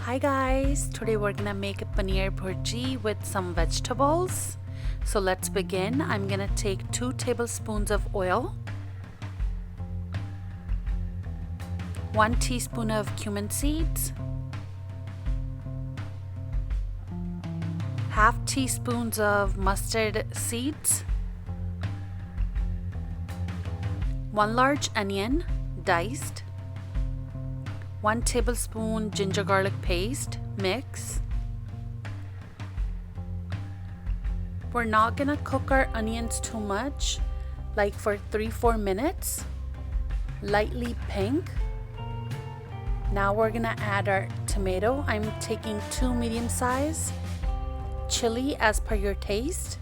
Hi guys, today we're gonna make a Paneer Bhurji with some vegetables. So let's begin. I'm gonna take 2 tablespoons of oil, 1 teaspoon of cumin seeds, half teaspoons of mustard seeds, 1 large onion diced, 1 tablespoon ginger garlic paste, mix. We're not gonna cook our onions too much, like for 3-4 minutes, lightly pink. Now we're gonna add our tomato. I'm taking 2 medium size, chili as per your taste,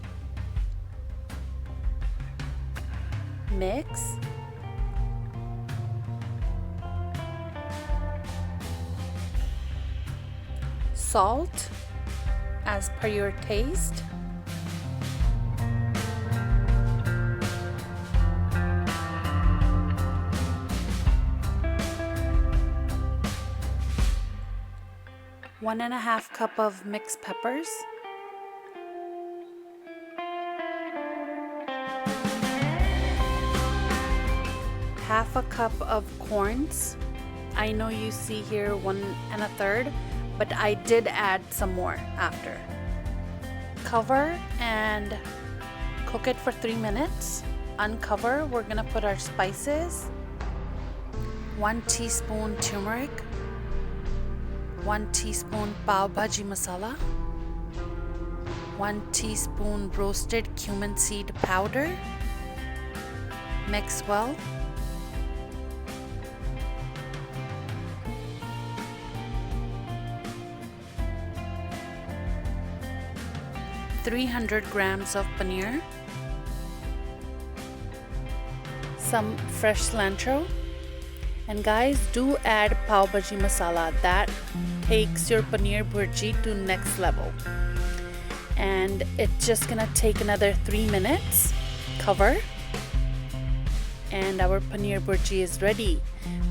mix. Salt as per your taste. One and a half cup of mixed peppers. Half a cup of corns. I know you see here 1 1/3, but I did add some more after. Cover and cook it for 3 minutes. Uncover, we're gonna put our spices. 1 teaspoon turmeric, 1 teaspoon bhaji masala, 1 teaspoon roasted cumin seed powder. Mix well. 300 grams of paneer, some fresh cilantro, and guys, do add pav bhaji masala. That takes your paneer bhurji to next level. And it's just gonna take another 3 minutes. Cover, and our paneer bhurji is ready.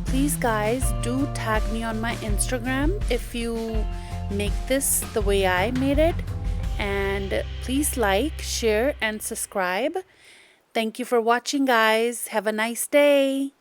Please guys, do tag me on my Instagram if you make this the way I made it. And please like, share, and subscribe. Thank you for watching, guys. Have a nice day.